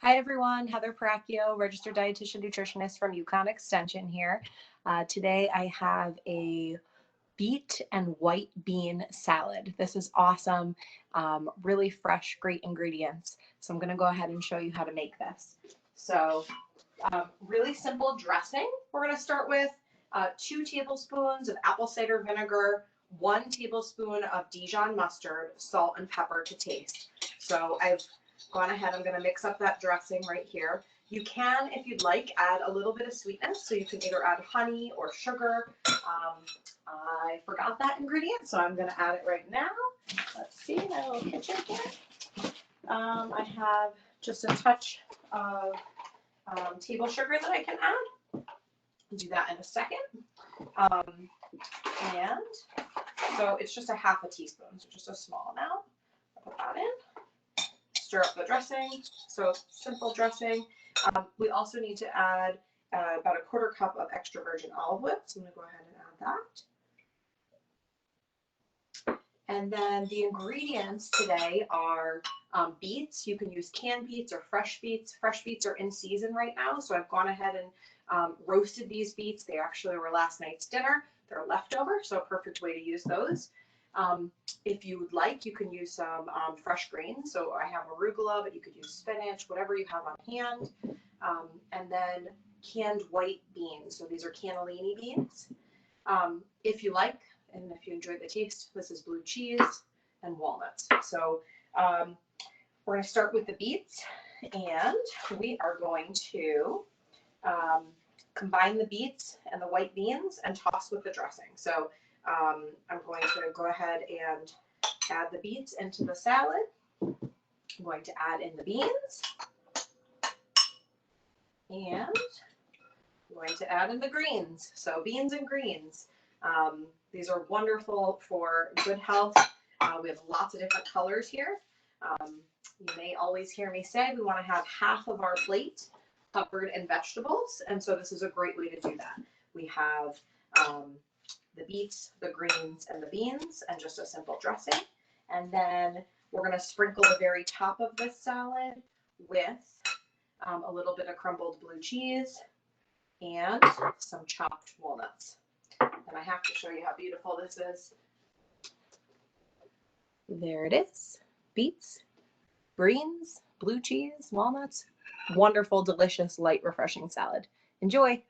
Hi everyone, Heather Peracchio, registered dietitian nutritionist from UConn Extension here. Today I have a beet and white bean salad. This is awesome, really fresh, great ingredients. So I'm going to go ahead and show you how to make this. So really simple dressing. We're going to start with 2 tablespoons of apple cider vinegar, 1 tablespoon of Dijon mustard, salt and pepper to taste. So I've gone ahead, I'm going to mix up that dressing right here. You can, if you'd like, add a little bit of sweetness. So you can either add honey or sugar. I forgot that ingredient, so I'm going to add it right now. Let's see, my little kitchen here. I have just a touch of table sugar that I can add. I'll do that in a second. And so it's just a half a teaspoon, so just a small amount. I'll put that in. Stir up the dressing, so simple dressing. We also need to add about a 1/4 cup of extra virgin olive oil, so I'm going to go ahead and add that. And then the ingredients today are beets. You can use canned beets or fresh beets. Fresh beets are in season right now, so I've gone ahead and roasted these beets. They actually were last night's dinner. They're leftover, so a perfect way to use those. If you would like, you can use some fresh greens. So I have arugula, but you could use spinach, whatever you have on hand. And then canned white beans. So these are cannellini beans. If you like, and if you enjoy the taste, this is blue cheese and walnuts. So we're going to start with the beets, and we are going to combine the beets and the white beans and toss with the dressing. So I'm going to go ahead and add the beets into the salad. I'm going to add in the beans. And I'm going to add in the greens. So beans and greens. These are wonderful for good health. We have lots of different colors here. You may always hear me say we want to have half of our plate covered in vegetables. And so this is a great way to do that. We have the beets, the greens, and the beans, and just a simple dressing. And then we're going to sprinkle the very top of this salad with a little bit of crumbled blue cheese and some chopped walnuts. And I have to show you how beautiful this is. There it is. Beets, greens, blue cheese, walnuts. Wonderful, delicious, light, refreshing salad. Enjoy.